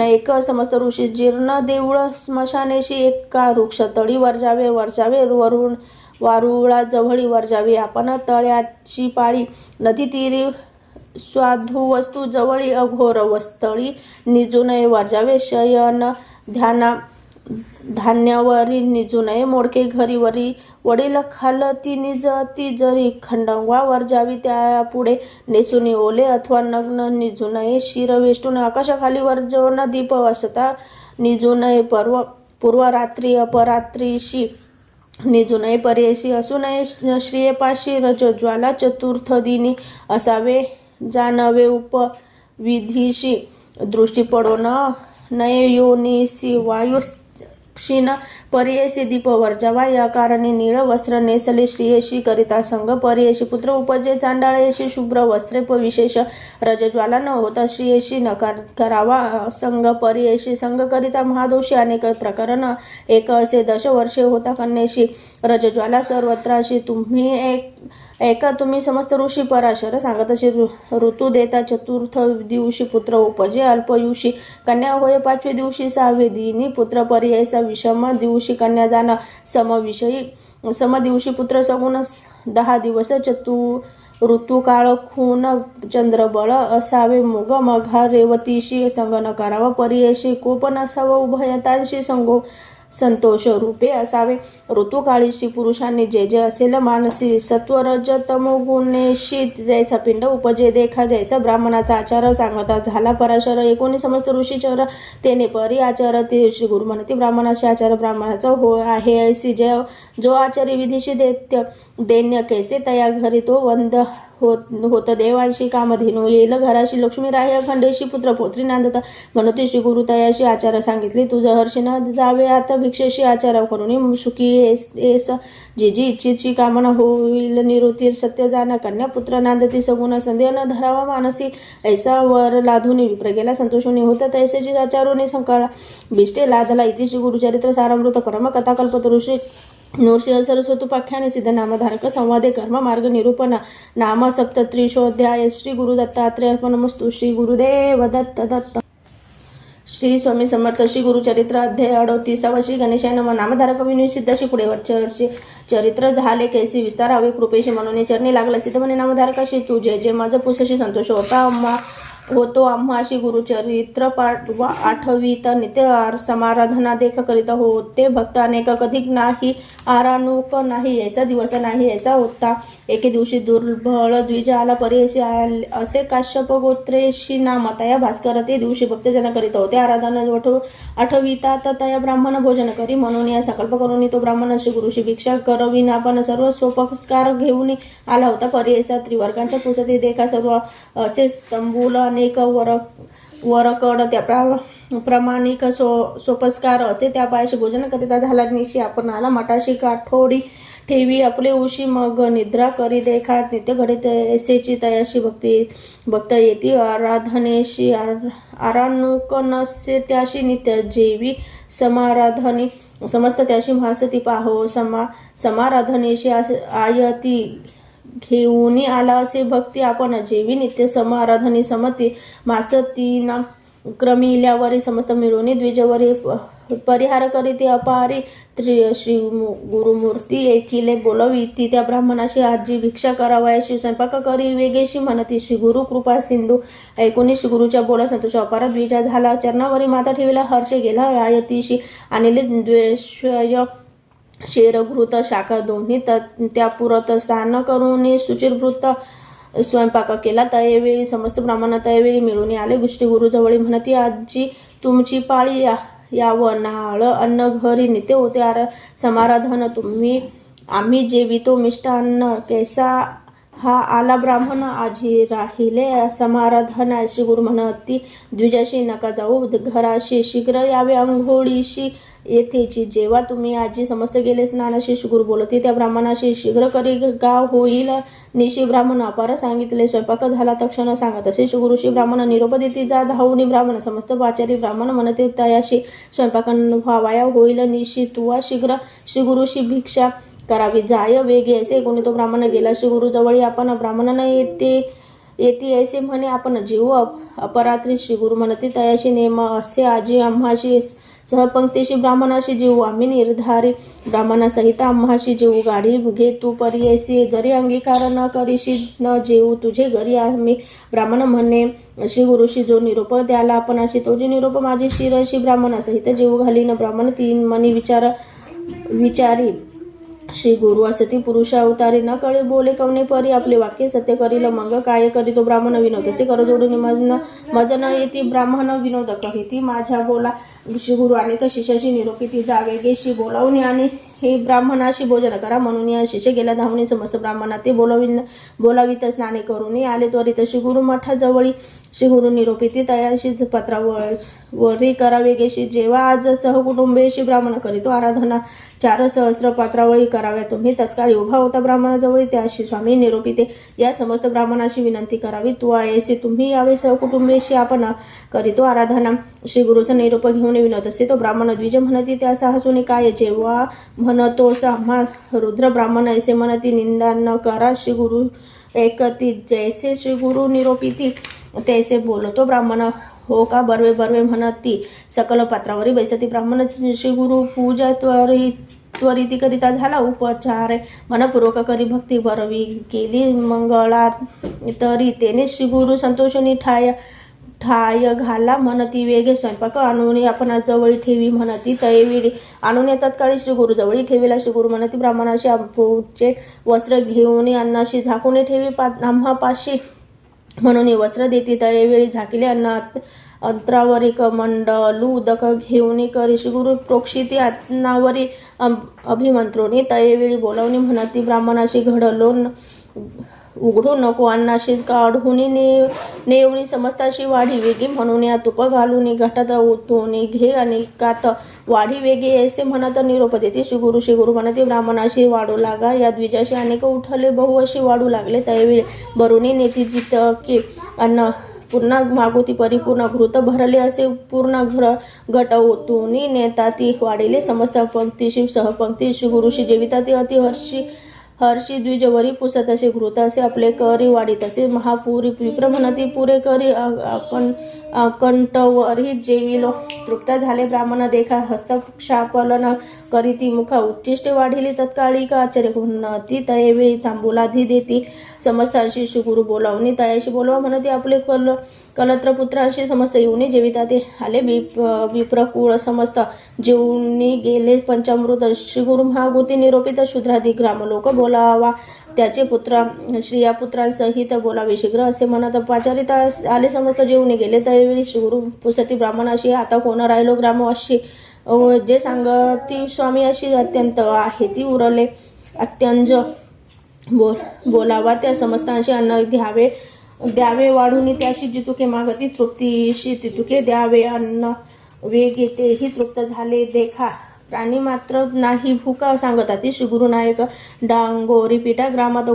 एक समस्त ऋषी जीर्ण देऊळ स्मशानेशी एका वृक्ष तळी वर्जावे वरून वारुळा जवळी वर्जावे आपण तळ्याची पाळी नदी तीरी स्वाधू वस्तू जवळी अघोर वस्तळी निजू नये वर्जावे शयन धान्यावरी निजू नये मोडके घरी वडील खालती निजती जरी खंडंगवा वर्जावी त्यापुढे नेसुनी ओले अथवा नग्न निजू नये शिर वेष्टून आकाशाखाली वर्जवण दीप असता निजू नये पूर्वरात्री अपरात्रीशी निजू नये पर्यायसी असू नये श्रियेपाशी रजज्वाला चतुर्थ दिनी असावे जाणवे उपविधीशी दृष्टी पडो नये योनिसी वायू क्षीण पर्यायसी दीप वर्जावा या कारणे निळ वस्त्र नेसले श्रियेशी करिता संग पर्यायशी पुत्र उपजे चांडाळेशी शुभ्र वस्त्रे विशेष रजज्वाला न होता श्रियेशी नकार करावा संग पर्यायशी संग करिता महादोषी अनेक प्रकरण एक असे 10 वर्षे होता कन्येशी रजज्वाला सर्वत्राशी तुम्ही समस्त ऋषी पराशर सांगत असे ऋतू देता चतुर्थ दिवशी पुत्र उपजे अल्पयुषी कन्या होय 5वे दिवशी 6वे दिनी पुत्र पर्यायसा विषम दिवशी कन्या जाणं सम दिवशी पुत्र सगुण 10 दिवस ऋतू काळ खून चंद्रबळ असावे मुग मघा रेवतीशी संग न करावा पर्यायशी कोप नसावा उभयतांशी संतोष रूपे असावे ऋतुकाळीशी पुरुषांनी जे असेल मानसी सत्वरज तमोगुणेशी जैसा पिंड उपजे देखा जैसा ब्राह्मणाचा आचार सांगता झाला पराशर 19 समस्त ऋषीचर तेने परी आचार ते श्री गुरु म्हणते ब्राह्मणाशी आचार ब्राह्मणाचा हो आहे ऐसी जो आचारी विधीशी दैन्य कैसे तया घरी तो होत देवांशी कामधेनू येईल घराशी लक्ष्मी राह्य खंडेशी पुत्र पौत्री नांदता म्हणून श्री गुरु तयाशी आचार सांगितले तुझं हर्ष न जावे आता भिक्षेशी आचार करून सुखी एस जी जी इच्छितची कामना होईल निरुतीर सत्य जाना कन्या पुत्र नांदती सगुण संदेह न धरावा मानसी ऐसा वर लाधुनी विप्र गेला संतोषुनी होता तैसेची आचारोनी संकाळा बिष्टे लाधला इति श्री गुरुचरित्र सारामृत परम कथा कल्पतरू श्री नृसिंह सरस्वतुपाख्याने सिद्ध नामधारक संवादे कर्म मार्ग निरूपण नाम सप्तत्रिशोध्याय श्री गुरु दत्तात्रेय अर्पणमस्तु श्री गुरुदेव दत्त दत्त श्री स्वामी समर्थ श्री गुरुचरित्र अध्याय 38 श्री गणेशाय नमः नामधारक विनय सिद्धाशी पुढे चरित्र झाले कैसी विस्तारावे कृपेशी म्हणून चरणी लागला सिद्ध म्हणे नामधारकाशी तू जय जय माझं पुसशी संतोष होतो आम्हाशी गुरुचरित्र पाठ 8 नित्य समाराधना देख करीत होते भक्त अनेक कधिक नाही आरानुक नाही ऐसा दिवस नाही ऐसा होता एके दिवशी दुर्बळ द्विज आला परी असे काश्यप गोत्रेशी नाम तया भास्कर ते दिवशी भक्तजन करीत होते आराधना आठवितात तया ब्राह्मण भोजन करी म्हणून या संकल्प करून तो ब्राह्मण अशी गुरुशी भिक्षा करविन आपण सर्व सोपस्कार घेऊन आला होता परी ऐसा त्रिवर्गांच्या पुसती देखा सर्व असे स्तंभूल अनेक वरकड त्या प्रामाणिक सोपस्कार असे त्या पायाशी भोजन करिता झाला निशी आपण आला मठाशी काठोडी ठेवी आपले उशी मग निद्रा करी देखा नित्य घडीत ऐसेची तयाशी भक्त येती आराधनेशी आरानुक नसे त्याशी नित्य जेवी समाराधनी समस्त त्याशी भासती पाहो समाराधनेशी आयती घेऊनी आला असे भक्ती आपण जेवी नित्य समाराधनी समती मासतीना क्रमिल्यावरी समस्त मिळवणी द्विजवरी परिहार करीती अपारी श्री गुरुमूर्ती एकिले बोलविती त्या ब्राह्मणाशी आजी भिक्षा करावयाशी स्वयंपाक करी वेगेशी म्हणती श्री गुरु कृपा सिंधू ऐकून श्री गुरुच्या बोला संतोष अपार द्विजा झाला चरणावरी माता ठेवीला हर्षे गेला आयतीशी आणले द्वेषय शेरघृत शाखा दोन्ही त्या पुरत स्नान करून शुचिरभृत स्वयंपाक केला तयवेळी समस्त ब्राह्मण तयवेळी मिळून आले श्री गुरुजवळी म्हणती आजी तुमची पाळी यावं नाळ अन्न घरी नित्य होते समाराधन आम्ही जेवितो मिष्टान्न कैसा हा आला ब्राह्मण आजी राहिले समाराधन श्री गुरु म्हणती द्विजाशी नका जाऊ घराशी शीघ्र यावे अंघोळीशी येथेची जेव्हा तुम्ही आजी समस्त गेले स्नानाशी श्री गुरु बोलती त्या ब्राह्मणाशी शीघ्र करी गाव होईल निशी ब्राह्मण अपार सांगितले स्वयंपाक झाला तक्षण सांगत असे श्री गुरुशी ब्राह्मण निरोप देती जा धावणी ब्राह्मण समस्त वाचारी ब्राह्मण म्हणते तयाशी स्वयंपाक व्हावाया होईल निशी तुवा शीघ्र श्री गुरुशी भिक्षा करावी जाय वेगे ऐसे कोणी तो ब्राह्मण गेला श्री गुरुजवळी आपण ब्राह्मणांना येती ऐसे म्हणे आपण जीव अपरात्री श्री गुरु म्हणती तयाशी नेम असे आजी आम्हाशी सहपंक्तीशी ब्राह्मणाशी जीव आम्ही निर्धारी ब्राह्मणासहित आम्हाशी जीव गाडी घे तू परी ऐसी जरी अंगीकार न करीशी न जेऊ तुझे घरी आम्ही ब्राह्मण म्हणे श्री गुरुशी जो निरोप द्याला आपणाशी तो जे निरोप माझी शिरशी ब्राह्मणासहित जीव घालीन ब्राह्मण 3 मनी विचारी श्री गुरु असती पुरुष अवतारी न कळे बोले कवने परी आपले वाक्य सत्य करील मग काय करी तो ब्राह्मण विनोद असे कर जोडून मज न येती ब्राह्मण विनोद करीती माझ्या बोला श्री गुरु अनेक शिष्याशी निरोपिती जावे गेशी बोलावून आणि हे ब्राह्मणाशी भोजन करा म्हणून या शिष्य गेल्या धावणे समस्त ब्राह्मणा ते बोलावित स्नाने करून आले त्वरित श्री गुरु मठाजवळी श्री गुरु निरोपिती तयाशीच पत्रावरी करावे गेशी जेव्हा आज सहकुटुंबेशी ब्राह्मण करीतो आराधना 4 सहस्र पात्रावळी कराव्या तुम्ही तत्काळ उभा होता ब्राह्मणाजवळी त्याशी स्वामी निरोपिते या समस्त ब्राह्मणाशी विनंती करावी तू ऐसे तुम्ही यावे सहकुटुंबेशी आपण करीतो आराधना श्री गुरुचा निरोप घेऊन विनोद असे तो ब्राह्मण द्विज म्हणती त्या साहसूने काय जेव्हा म्हणतोस आम्हा रुद्र ब्राह्मण ऐसे म्हणती निंदा न करा श्री गुरु ऐकती जैसे श्री गुरु निरोपिती तैसे बोलतो ब्राह्मण हो का बर्वे बर्वे म्हणती सकल पात्रावरी बैसती ब्राह्मण श्री गुरु पूजा त्वरिती करिता झाला उपचार मनपूर्वक करी भक्ती बरवी केली मंगळा तरी तेने श्री गुरु संतोषनी ठाय घाला म्हणती वेगे स्वयंपाक आणून आपण जवळी ठेवी म्हणती तयवेळी आणून तत्काळी श्री गुरु जवळी ठेवीला श्री गुरु म्हणती ब्राह्मणाशी आंबोचे वस्त्र घेऊन अन्नाशी झाकून ठेवी आम्हापाशी म्हणून वस्त्र देती तयवेळी झाकिले अंतरावरी मंडलू उदक घेऊन करी श्री गुरु प्रोक्षिती अन्नावरी अभिमंत्रोनी तयवेळी बोलावणी म्हणती ब्राह्मणाशी उघडू नको अन्नाशी काढून नेवणी समस्ताशी वाढी वेगी म्हणून या तुप घालून घटात ओतून घे आणि कात वाढी वेगे ऐसे म्हणत निरोप देते. श्री गुरु म्हणते ब्राह्मणाशी वाढू लागा. या द्विजाशी अनेक उठले बहु अशी वाढू लागले. त्यावेळी बरुणी नेती जितके अन्न पूर्ण मागोती परिपूर्ण घृत भरले असे पूर्ण घट ओतून नेता ती वाढिले समस्त पंक्तीशी सहपंक्ती. श्री गुरुशी जेविता ते अति हर्षी द्विजवरी पुसत असे घृत असे आपले करी वाढीत असे महापुरी विप्र म्हणती पुरे करी कंठवरी जेविलो. तृप्त झाले ब्राह्मण देखा हस्तक्षापलन करीती मुखा उच्चिष्टे वाढिली तत्काळी का आश्चर्य म्हणती. तयवेळी तांबूलाधी देती समस्तांशी श्री गुरु बोलावणी तयाशी बोलवा म्हणती आपले कलत्र पुत्रांशी समस्त येऊन जेविता ते आले. विप्रकुळ समस्त जेवणी गेले पंचामृत. श्री गुरु महागुती निरोपित शूद्रादी ग्रामलोक बोलावा त्याचे पुत्र श्रिया पुत्रांसहित बोलावे शीघ्र असे म्हणत पाचारिता आले. समस्त जेवणी गेले. त्यावेळी श्री गुरु पुसती ब्राह्मणाशी आता कोण राहिलो ग्रामवाशी जे सांगती स्वामी अशी अत्यंत आहे ती उरले अत्यंज बोलावा त्या समस्तांशी अन्न द्यावे वाढून त्याशी जितुके मागती तृप्तीशी तितुके द्यावे अन्न वेग तेही तृप्त झाले देखा प्राणी मात्र नाही भूका सांगता ती. श्री गुरु नायक डांगोरी पिठा ग्रामात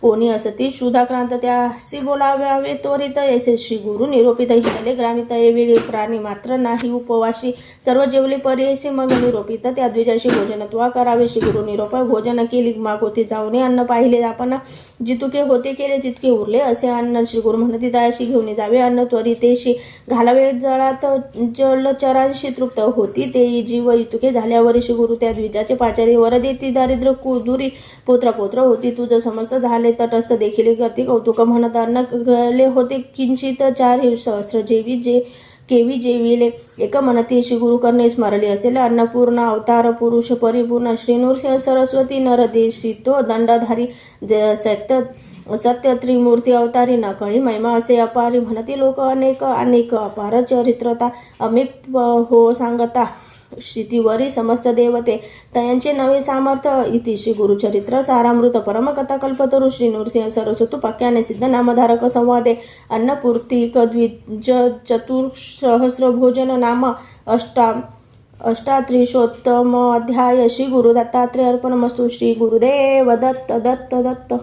कोणी असती क्षुधाक्रांत त्यासी बोलाव्यावे त्वरित ऐसे श्री गुरु निरोपित झाले. ग्रामित वेळी प्राणी मात्र नाही उपवाशी सर्व जेवले परेशी मग निरोपित त्या द्विजाशी भोजन त्वा करावे. श्री गुरु निरोप भोजन केली मागोती जाऊन अन्न पाहिले आपण जितुके होते केले तितके उरले असे अन्न श्री गुरु म्हणती दयाशी घेऊन जावे. अन्न त्वरितेशी घालावे जळात जलचरांशी तृप्त होती ते जीव इतुके झाल्यावर श्री गुरु त्या द्विजाचे पाचारी वर देती दारिद्र्य कुदुरी पोत्र होती तुझ समस्त झाले तटस्थ देखील गती कौतुक म्हणत अन्न गले होते किंचित 4 सहस्र केवी जेविले. एक म्हणती श्री गुरु करणे स्मरले असेल अन्नपूर्ण अवतार पुरुष परिपूर्ण श्री नृसिंह सरस्वती नरदेशितो दंडधारी सत्य त्रिमूर्ती अवतारी नकळी महिमा असे अपारी म्हणती लोक अनेक अपार चरित्रता अमिप हो सांगता क्षितिवरी समस्त देवते तयांचे नवे सामर्थ्य. इति श्री गुरुचरित्र सारामृत परमकथा कल्पतरु श्री नृसिंह सरस्वती पाक्याने सिद्ध नामधारक संवादे अन्नपूर्तिक द्विज चतुर्सहस्र भोजन नाम अष्टात्रिशोत्तम अध्याय. श्री गुरु दत्तात्रेय अर्पणमस्तु. श्री गुरुदेव दत्त.